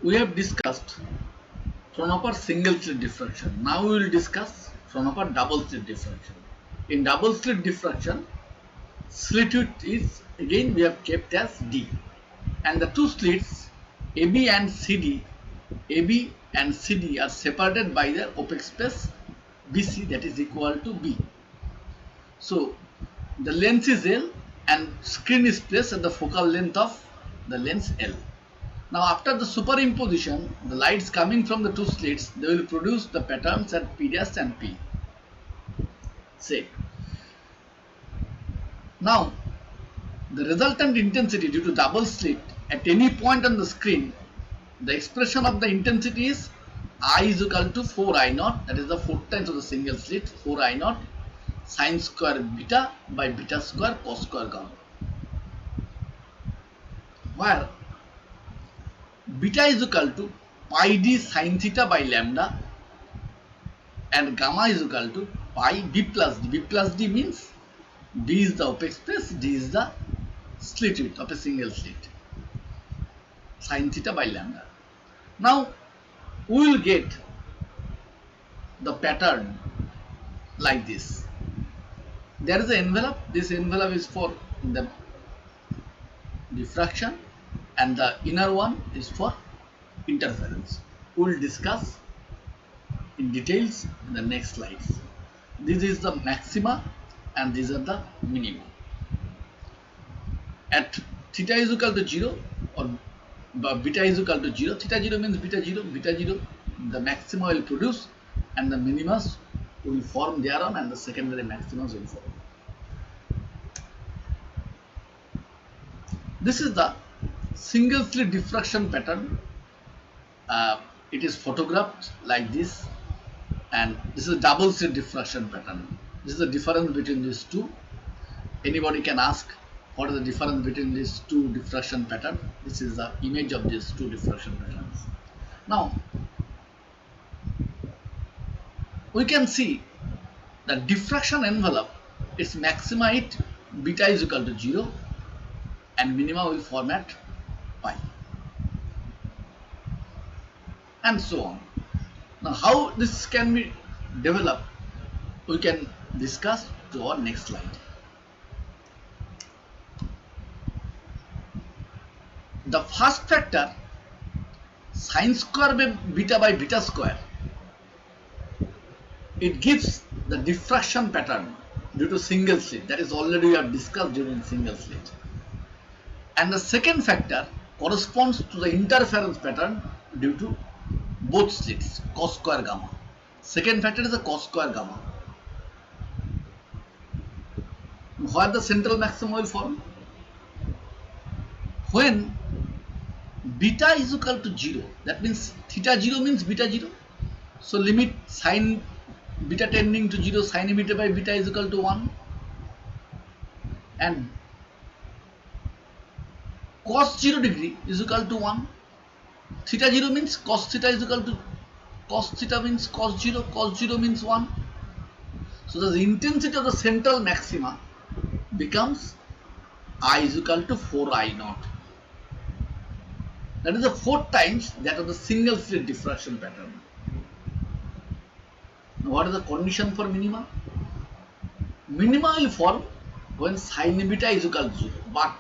We have discussed Fraunhofer single slit diffraction. Now we will discuss Fraunhofer double slit diffraction. In double slit diffraction, slit width is again we have kept as D, and the two slits AB and CD are separated by their opaque space BC, that is equal to B. So the length is L and screen is placed at the focal length of the lens L. Now after the superimposition, the lights coming from the two slits, they will produce the patterns at P' and P. Say. Now the resultant intensity due to double slit at any point on the screen, the expression of the intensity is I is equal to 4I0, that is the 4 times of the single slit, 4I0 sine square beta by beta square cos square gamma, where beta is equal to pi d sine theta by lambda and gamma is equal to pi b plus d. B plus d means d is the opaque space, d is the slit width of a single slit, sine theta by lambda. Now we will get the pattern like this. There is an envelope. This envelope is for the diffraction and the inner one is for interference. We will discuss in details in the next slides. This is the maxima and these are the minima. At theta is equal to 0 or beta is equal to 0, theta 0 means beta 0, the maxima will produce and the minimas will form thereon and the secondary maximas will form. This is the single slit diffraction pattern. It is photographed like this, and this is a double slit diffraction pattern. This is the difference between these two. Anybody can ask what is the difference between these two diffraction patterns. This is the image of these two diffraction patterns. Now we can see the diffraction envelope, its maxima at beta is equal to 0 and minima will form at pi and so on. Now how this can be developed, we can discuss to our next slide. The first factor sine square by beta square, it gives the diffraction pattern due to single slit, that is already we have discussed during single slit. And the second factor corresponds to the interference pattern due to both slits, cos square gamma. Second factor is the cos square gamma. Where the central maximum will form? When beta is equal to 0, that means theta 0 means beta 0. So limit sine beta tending to 0, sine beta by beta is equal to 1, and cos 0 degree is equal to 1. Theta 0 means cos theta is equal to cos theta means cos 0 means 1. So the intensity of the central maxima becomes I is equal to 4I0. That is the 4 times that of the single slit diffraction pattern. Now what is the condition for minima? Minima will form when sine beta is equal to 0, but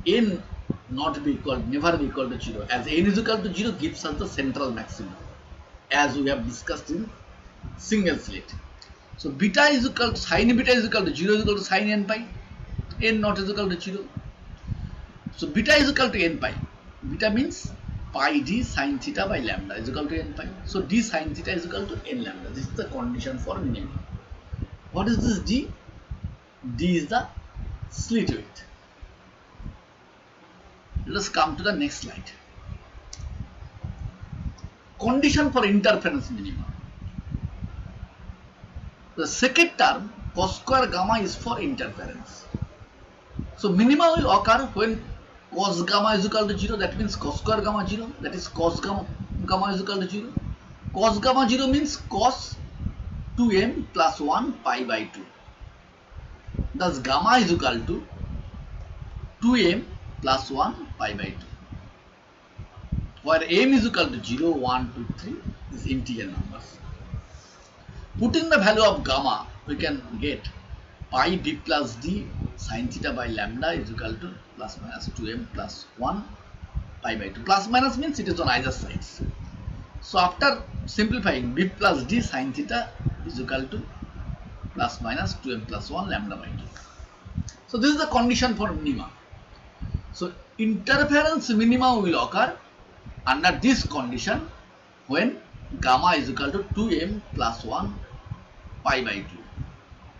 n not be equal, never be equal to 0, as n is equal to 0 gives us the central maximum, as we have discussed in single slit. So beta is equal to sine beta is equal to 0 is equal to sine n pi, n not is equal to 0. So beta is equal to n pi. Beta means pi d sine theta by lambda is equal to n pi. So d sine theta is equal to n lambda. This is the condition for minima. What is this d? D is the slit width. Let us come to the next slide. Condition for interference minima. The second term cos square gamma is for interference. So minima will occur when cos gamma is equal to 0, that means cos square gamma 0, that is cos gamma is equal to 0. Cos gamma 0 means cos 2m plus 1 pi by 2. Thus gamma is equal to 2m plus 1 pi by 2. where m is equal to 0, 1, 2, 3 is integer numbers. Putting the value of gamma, we can get pi b plus d sin theta by lambda is equal to plus minus 2m plus 1 pi by 2. Plus minus means it is on either sides. So after simplifying, b plus d sin theta is equal to plus minus 2m plus 1 lambda by 2. So this is the condition for minima. So interference minima will occur under this condition when gamma is equal to 2m plus 1 pi by 2.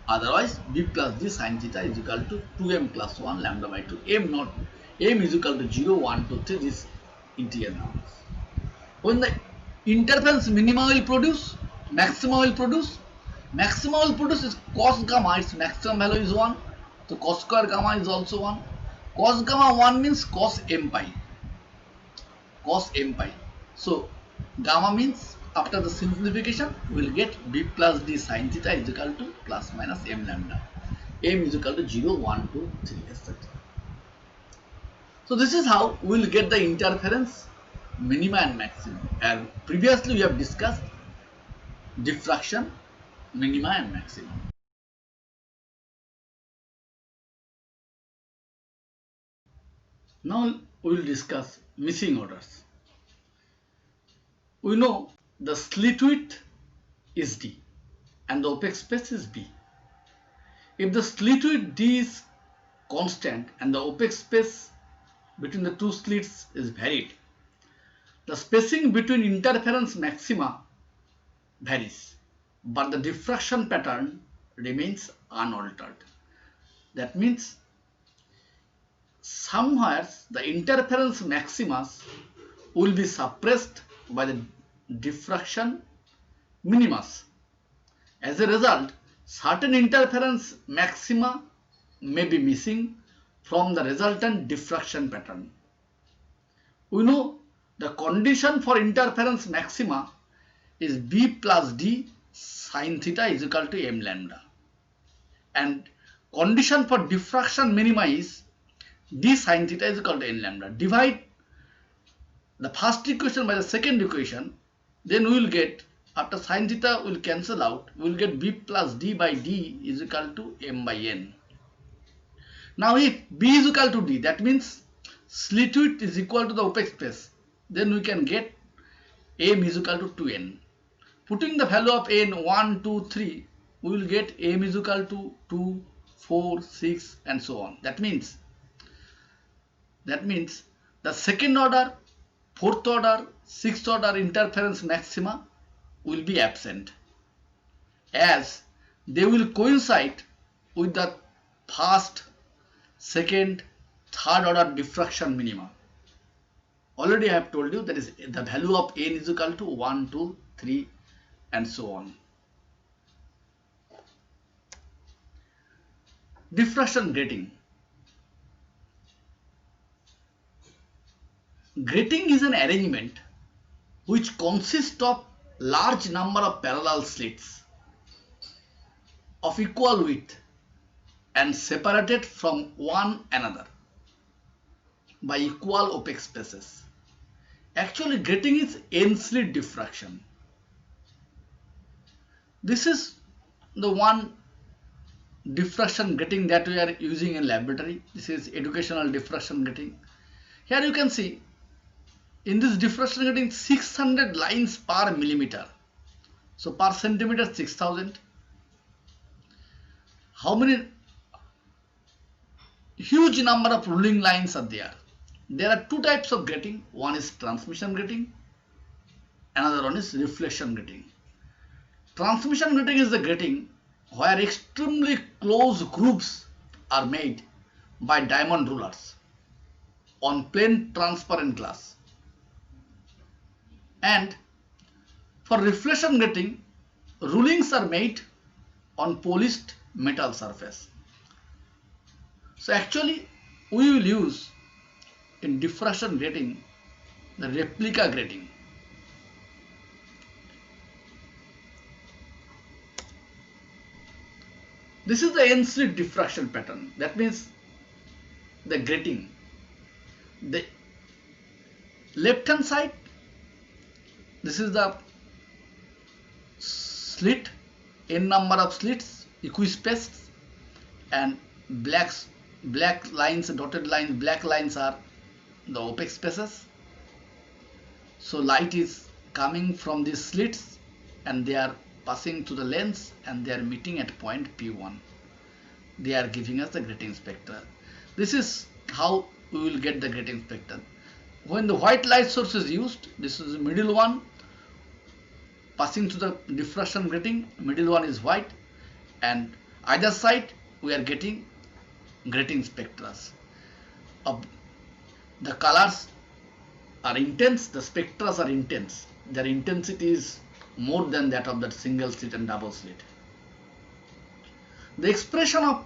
Otherwise, b plus d sin theta is equal to 2m plus 1 lambda by 2. M is equal to 0, 1, 2, 3, this integer numbers. When the interference minima will produce, maxima will produce. Maxima will produce is cos gamma, its maximum value is 1. So cos square gamma is also 1. Cos gamma 1 means cos m pi. Cos m pi. So gamma means after the simplification we will get b plus d sin theta is equal to plus minus m lambda. M is equal to 0, 1, 2, 3, etc. So this is how we will get the interference minima and maximum. And previously we have discussed diffraction minima and maximum. Now we will discuss missing orders. We know the slit width is d and the opaque space is b. If the slit width d is constant and the opaque space between the two slits is varied, the spacing between interference maxima varies, but the diffraction pattern remains unaltered. That means somewhere the interference maximas will be suppressed by the diffraction minimas. As a result, certain interference maxima may be missing from the resultant diffraction pattern. We know the condition for interference maxima is b plus d sin theta is equal to m lambda, and condition for diffraction minima is d sin theta is equal to n lambda. Divide the first equation by the second equation, then we will get, after sin theta will cancel out, we will get b plus d by d is equal to m by n. Now if b is equal to d, that means slit width is equal to the opaque space, then we can get m is equal to 2n. Putting the value of n 1, 2, 3, we will get m is equal to 2, 4, 6 and so on. That means the second order, fourth order, sixth order interference maxima will be absent, as they will coincide with the first, second, third order diffraction minima. Already I have told you that is the value of n is equal to 1, 2, 3 and so on. Diffraction grating. Grating is an arrangement which consists of large number of parallel slits of equal width and separated from one another by equal opaque spaces. Actually, grating is n-slit diffraction. This is the one diffraction grating that we are using in laboratory. This is educational diffraction grating. Here you can see in this diffraction grating 600 lines per millimeter. So per centimeter 6000. How many huge number of ruling lines are there? There are two types of grating. One is transmission grating, another one is reflection grating. Transmission grating is the grating where extremely close grooves are made by diamond rulers on plain transparent glass. And for reflection grating, rulings are made on polished metal surface. So actually we will use in diffraction grating the replica grating. This is the n-slit diffraction pattern. That means the grating, the Left hand side, this is the slit, n number of slits, equispaced, and black lines, dotted lines, black lines are the opaque spaces. So light is coming from these slits and they are passing to the lens and they are meeting at point P1. They are giving us the grating spectra. This is how we will get the grating spectra. When the white light source is used, this is the middle one passing to the diffraction grating, middle one is white, and either side we are getting grating spectra. The colors are intense, the spectra are intense. Their intensity is more than that of that single slit and double slit. The expression of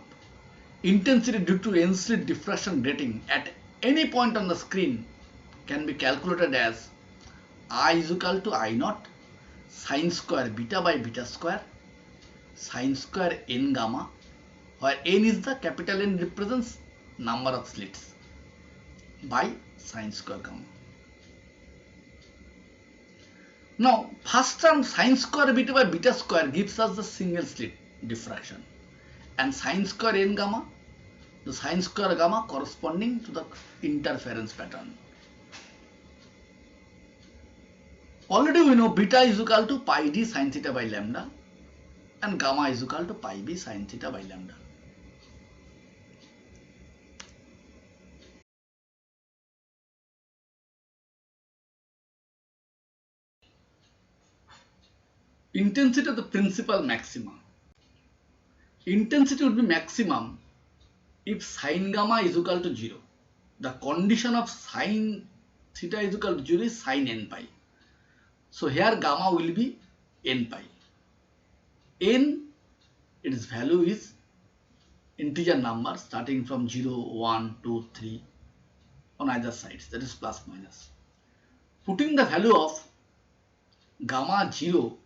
intensity due to n-slit diffraction grating at any point on the screen can be calculated as I is equal to I naught sine square beta by beta square sine square n gamma, where n is the capital N represents number of slits, by sine square gamma. Now, first term sine square beta by beta square gives us the single slit diffraction, and sine square n gamma, the sine square gamma corresponding to the interference pattern. Already we know beta is equal to pi d sin theta by lambda and gamma is equal to pi b sin theta by lambda. Intensity of the principal maxima. Intensity would be maximum if sin gamma is equal to 0. The condition of sin theta is equal to 0 is sin n pi. So here gamma will be n pi. N, its value is integer number starting from 0, 1, 2, 3 on either sides, that is plus minus. Putting the value of gamma 0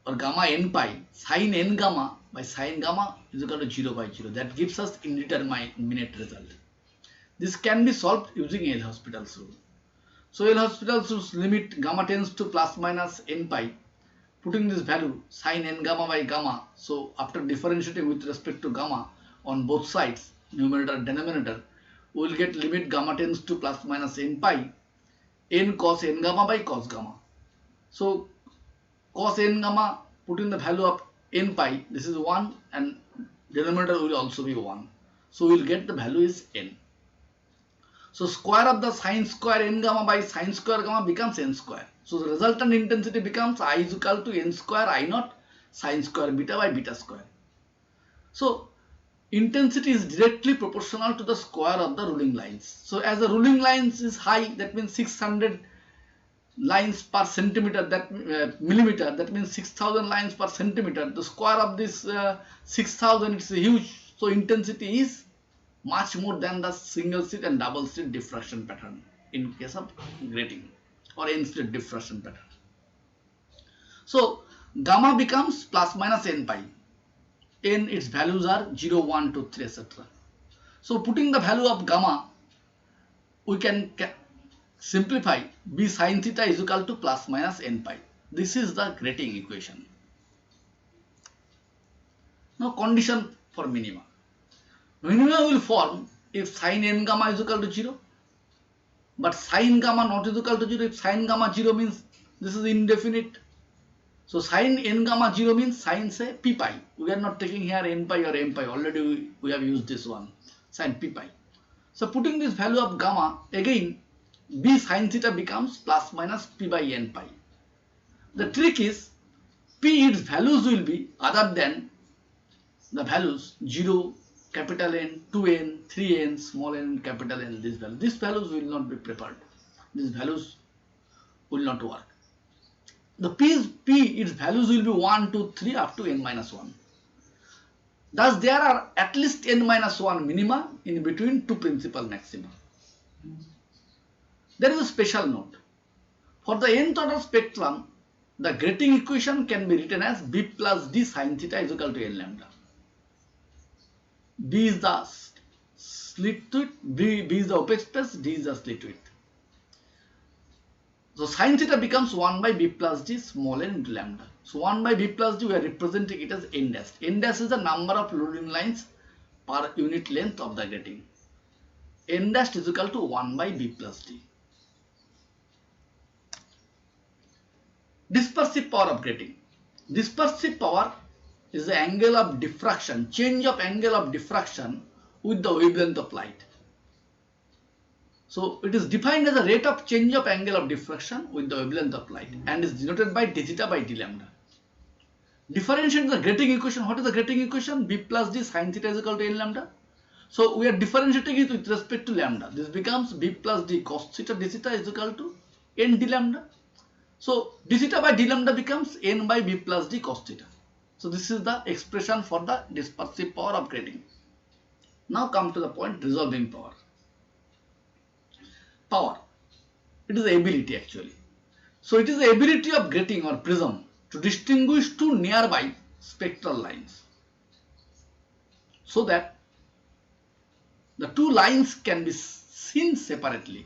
or gamma n pi, sin n gamma by sin gamma is equal to 0 by 0. That gives us indeterminate result. This can be solved using L'Hospital's rule. So L'Hospital's rules limit gamma tends to plus minus n pi. Putting this value sin n gamma by gamma, so after differentiating with respect to gamma on both sides, numerator and denominator, we will get limit gamma tends to plus minus n pi, n cos n gamma by cos gamma. So cos n gamma, putting the value of n pi, this is 1 and denominator will also be 1. So we will get the value is n. So square of the sin square n gamma by sin square gamma becomes n square. So the resultant intensity becomes I is equal to n square I naught sin square beta by beta square. So intensity is directly proportional to the square of the ruling lines. So as the ruling lines is high, that means 600 lines per centimeter, that millimeter, that means 6000 lines per centimeter. The square of this 6000 is huge, so intensity is much more than the single slit and double slit diffraction pattern in case of grating or n slit diffraction pattern. So gamma becomes plus minus n pi. N, its values are 0, 1, 2, 3, etc. So putting the value of gamma, we can simplify b sin theta is equal to plus minus n pi. This is the grating equation. Now condition for minima. Minima will form if sin n gamma is equal to 0, but sin gamma not is equal to 0. If sin gamma 0 means this is indefinite. So sin n gamma 0 means sin say p pi. We are not taking here n pi or m pi. Already we have used this one, sin p pi. So putting this value of gamma, again b sin theta becomes plus minus p by n pi. The trick is p, its values will be other than the values 0, capital N, 2n, 3n, small n, capital N, these values. These values will not be prepared. These values will not work. The p, its values will be 1, 2, 3 up to n minus 1. Thus there are at least n minus 1 minima in between two principal maxima. There is a special note. For the nth order spectrum, the grating equation can be written as b plus d sin theta is equal to n lambda. B is the slit width, B is the opaque space, D is the slit width. So sin theta becomes 1 by b plus d small n into lambda. So 1 by b plus d, we are representing it as n dash. N dash is the number of Rowling lines per unit length of the grating. N dash is equal to 1 by b plus d. Dispersive power of grating. Dispersive power is the angle of diffraction, change of angle of diffraction with the wavelength of light. So it is defined as a rate of change of angle of diffraction with the wavelength of light and is denoted by d theta by d lambda. Differentiating the grating equation. What is the grating equation? B plus d sin theta is equal to n lambda. So we are differentiating it with respect to lambda. This becomes b plus d cos theta d theta is equal to n d lambda. So d theta by d lambda becomes n by b plus d cos theta. So this is the expression for the dispersive power of grating. Now come to the point, resolving power. Power. It is the ability actually. So it is the ability of grating or prism to distinguish two nearby spectral lines so that the two lines can be seen separately.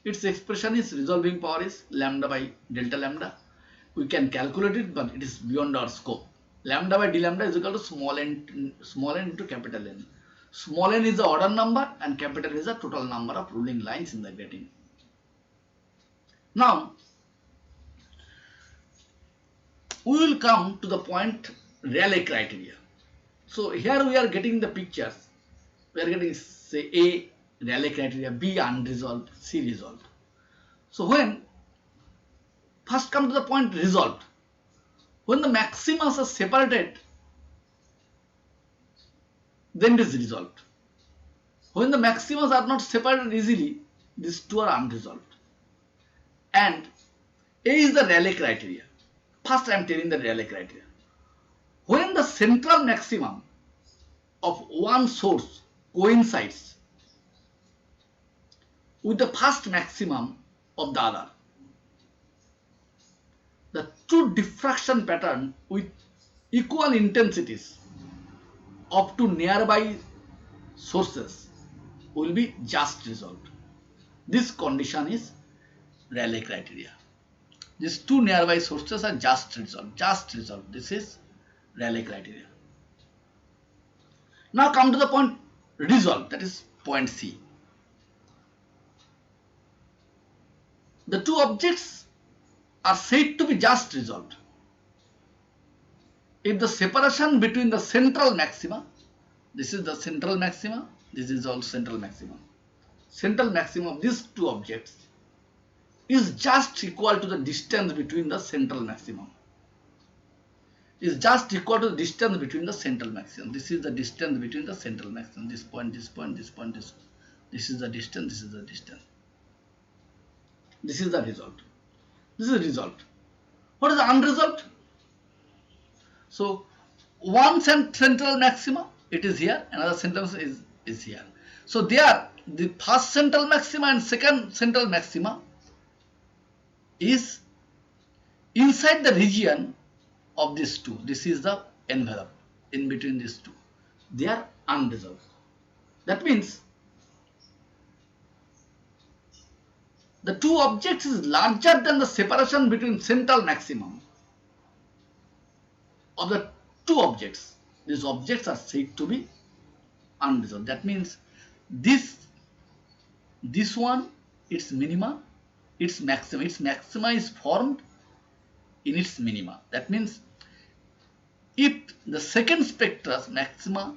Its expression is resolving power is lambda by delta lambda. We can calculate it, but it is beyond our scope. Lambda by d lambda is equal to small n into capital N. Small n is the order number and capital is the total number of ruling lines in the grating. Now, we will come to the point Rayleigh criteria. So here we are getting the pictures. We are getting say A Rayleigh criteria, B unresolved, C resolved. So when first come to the point resolved, when the maximas are separated, then it is resolved. When the maximas are not separated easily, these two are unresolved. And A is the Rayleigh criteria. First I am telling the Rayleigh criteria. When the central maximum of one source coincides with the first maximum of the other, the two diffraction pattern with equal intensities of two nearby sources will be just resolved. This condition is Rayleigh criteria. These two nearby sources are just resolved. Just resolved. This is Rayleigh criteria. Now come to the point resolved, that is point C. The two objects are said to be just resolved if the separation between the central maxima, this is the central maxima, this is also central maxima of these two objects is just equal to the distance between the central maximum. Is just equal to the distance between the central maximum. This is the distance between the central maximum. This point, this point, this point, this. This is the distance, this is the distance. This is the result. This is result. What is the unresolved? So one central maxima, it is here, another central is here. So there, the first central maxima and second central maxima is inside the region of these two. This is the envelope in between these two. They are unresolved. That means the two objects is larger than the separation between central maximum of the two objects. These objects are said to be unresolved. That means this one, its minima, its maxima is formed in its minima. That means if the second spectra's maxima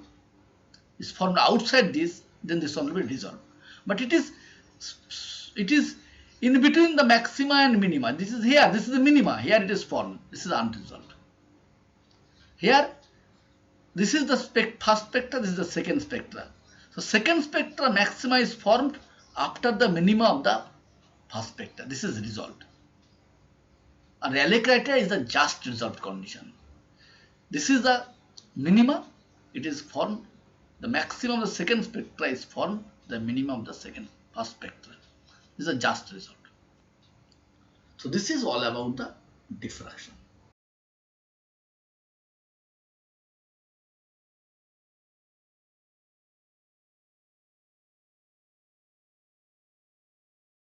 is formed outside this, then this one will be resolved. But it is in between the maxima and minima. This is here, this is the minima. Here it is formed. This is unresolved. Here, this is the first spectra, this is the second spectra. So second spectra maxima is formed after the minima of the first spectra. This is resolved. A Rayleigh criteria is the just resolved condition. This is the minima, it is formed. The maximum of the second spectra is formed, the minimum of the first spectra. This is a just result. So this is all about the diffraction.